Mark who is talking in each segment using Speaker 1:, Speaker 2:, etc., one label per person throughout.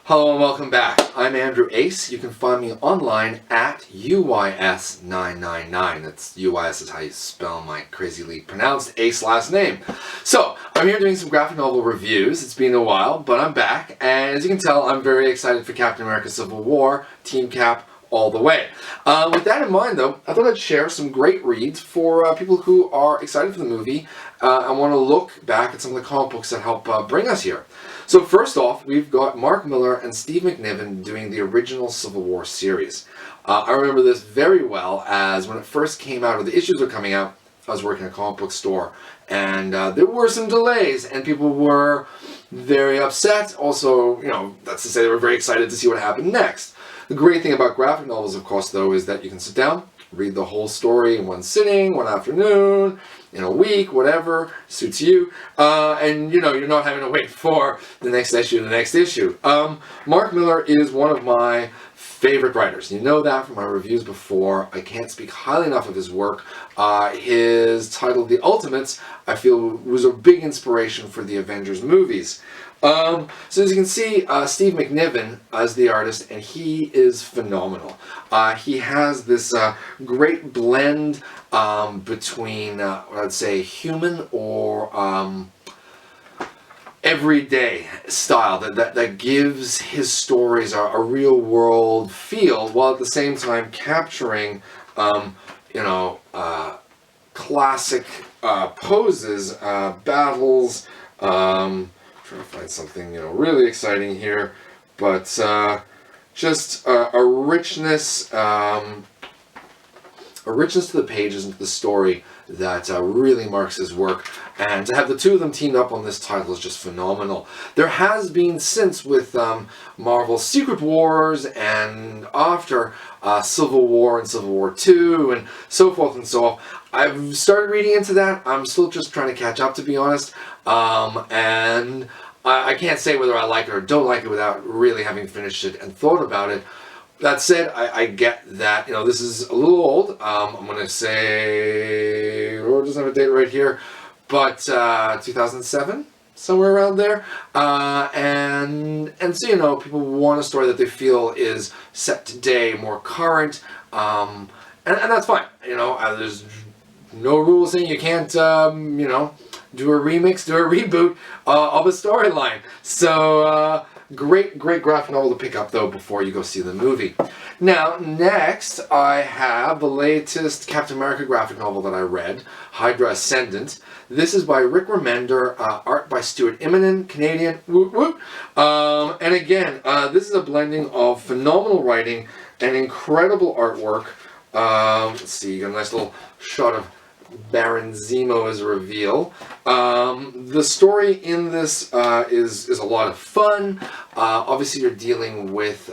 Speaker 1: Hello and welcome back. I'm Andrew Ace. You can find me online at UYS999. That's UYS is how you spell my crazily pronounced Ace last name. So, I'm here doing some graphic novel reviews. It's been a while, but I'm back. And as you can tell, I'm very excited for Captain America Civil War, Team Cap, all the way. With that in mind, though, I thought I'd share some great reads for people who are excited for the movie and want to look back at some of the comic books that help bring us here. So first off, we've got Mark Millar and Steve McNiven doing the original Civil War series. I remember this very well, as when it first came out, or the issues were coming out, I was working at a comic book store, and there were some delays, and people were very upset. Also, that's to say they were very excited to see what happened next. The great thing about graphic novels, of course, though, is that you can sit down, read the whole story in one sitting, one afternoon, in a week, whatever suits you, and you're not having to wait for the next issue. Mark Millar is one of my favorite writers. You know that from my reviews before. I can't speak highly enough of his work. His title, The Ultimates, I feel was a big inspiration for the Avengers movies. So as you can see, Steve McNiven is the artist, and he is phenomenal. He has this great blend between what I'd say human or everyday style that gives his stories a real world feel, while at the same time capturing classic poses, battles. Trying to find something really exciting here, but just a richness to the pages and to the story that really marks his work. And to have the two of them teamed up on this title is just phenomenal. There has been since with Marvel's Secret Wars and after Civil War and Civil War II and so forth and so on. I've started reading into that. I'm still just trying to catch up, to be honest. And I can't say whether I like it or don't like it without really having finished it and thought about it. That said, I get that, this is a little old. I'm going to say, or it doesn't have a date right here, but 2007, somewhere around there. And so, people want a story that they feel is set today, more current, and that's fine. There's no rules saying you can't, do a remix, do a reboot of a storyline. So, great graphic novel to pick up, though, before you go see the movie. Now, next, I have the latest Captain America graphic novel that I read, Hydra Ascendant. This is by Rick Remender, art by Stuart, Immonen, Canadian, woot woot. And again, this is a blending of phenomenal writing and incredible artwork. Let's see, you got a nice little shot of Baron Zemo as a reveal. The story in this is a lot of fun. Obviously, you're dealing with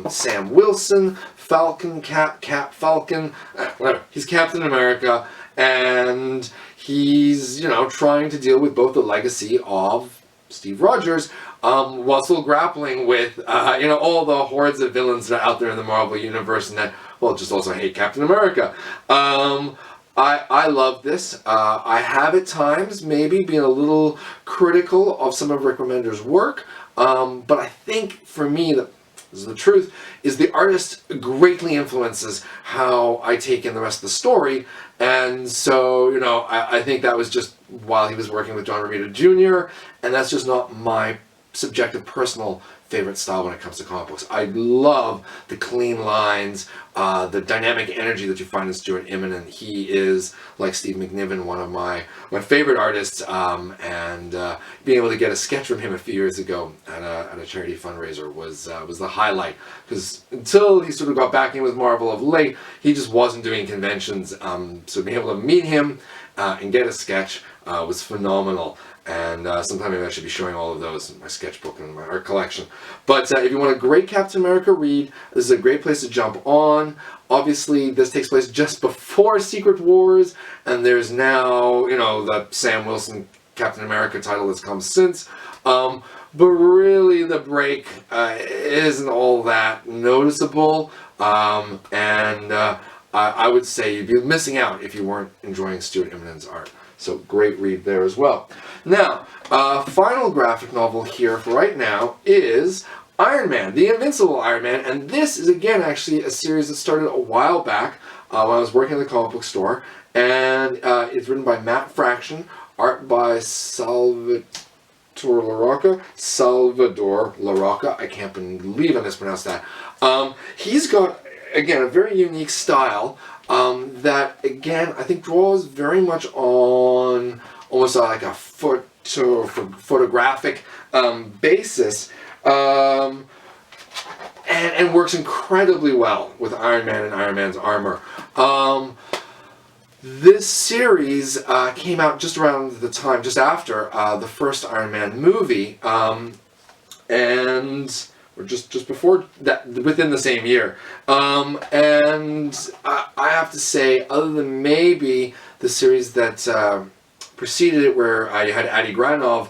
Speaker 1: Sam Wilson, Falcon, Cap, Falcon, whatever. He's Captain America, and he's trying to deal with both the legacy of Steve Rogers, while still grappling with all the hordes of villains that are out there in the Marvel universe, and that just also hate Captain America. I love this. I have at times maybe been a little critical of some of Rick Remender's work, but I think for me, this is the truth, is the artist greatly influences how I take in the rest of the story. And so, I think that was just while he was working with John Romita Jr., and that's just not my subjective personal favorite style when it comes to comic books. I love the clean lines, the dynamic energy that you find in Stuart Immonen. He is, like Steve McNiven, one of my favorite artists, and being able to get a sketch from him a few years ago at a charity fundraiser was the highlight, because until he sort of got back in with Marvel of late, he just wasn't doing conventions, so being able to meet him and get a sketch was phenomenal. And sometime maybe I should be showing all of those in my sketchbook and my art collection. But if you want a great Captain America read, this is a great place to jump on. Obviously, this takes place just before Secret Wars, and there's now, the Sam Wilson Captain America title that's come since. But really, the break isn't all that noticeable. I would say you'd be missing out if you weren't enjoying Stuart Immonen's art. So great read there as well. Now, final graphic novel here for right now is Iron Man, the Invincible Iron Man, and this is again actually a series that started a while back when I was working at the comic book store, and it's written by Matt Fraction, art by Salvador Larroca. I can't believe I mispronounced that. He's got, again, a very unique style that, again, I think draws very much on almost like a photographic basis, and works incredibly well with Iron Man and Iron Man's armor. This series came out just around the time, just after the first Iron Man movie, or just before that, within the same year. And I have to say, other than maybe the series that preceded it, where you had Adi Granov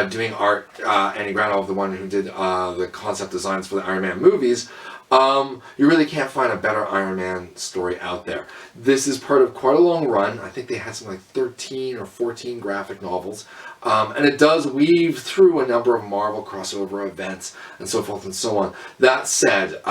Speaker 1: doing art, Adi Granov, the one who did the concept designs for the Iron Man movies, you really can't find a better Iron Man story out there. This is part of quite a long run. I think they had something like 13 or 14 graphic novels. And it does weave through a number of Marvel crossover events and so forth and so on. That said,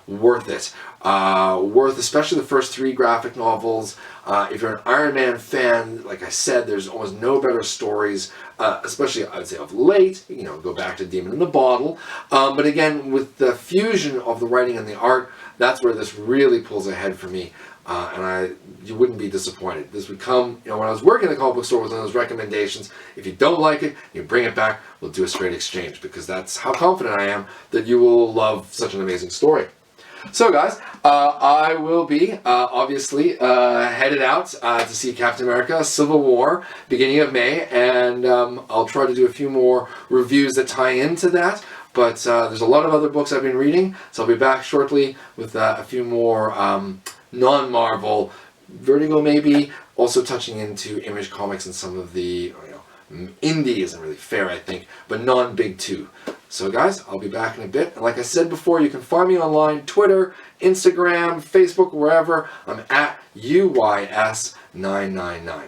Speaker 1: worth it. Worth especially the first 3 graphic novels. If you're an Iron Man fan, like I said, there's almost no better stories, especially I would say of late. You know, go back to Demon in the Bottle. But again, with the fusion of the writing and the art, that's where this really pulls ahead for me. And you wouldn't be disappointed. This would come, when I was working at the comic book store, with one of those recommendations. If you don't like it, you bring it back, we'll do a straight exchange, because that's how confident I am that you will love such an amazing story. So guys, I will be obviously headed out to see Captain America Civil War beginning of May, and I'll try to do a few more reviews that tie into that. But there's a lot of other books I've been reading, so I'll be back shortly with a few more non-Marvel, Vertigo maybe, also touching into Image Comics and some of the, indie isn't really fair, I think, but non-big two. So guys, I'll be back in a bit. And like I said before, you can find me online, Twitter, Instagram, Facebook, wherever. I'm at UYS999.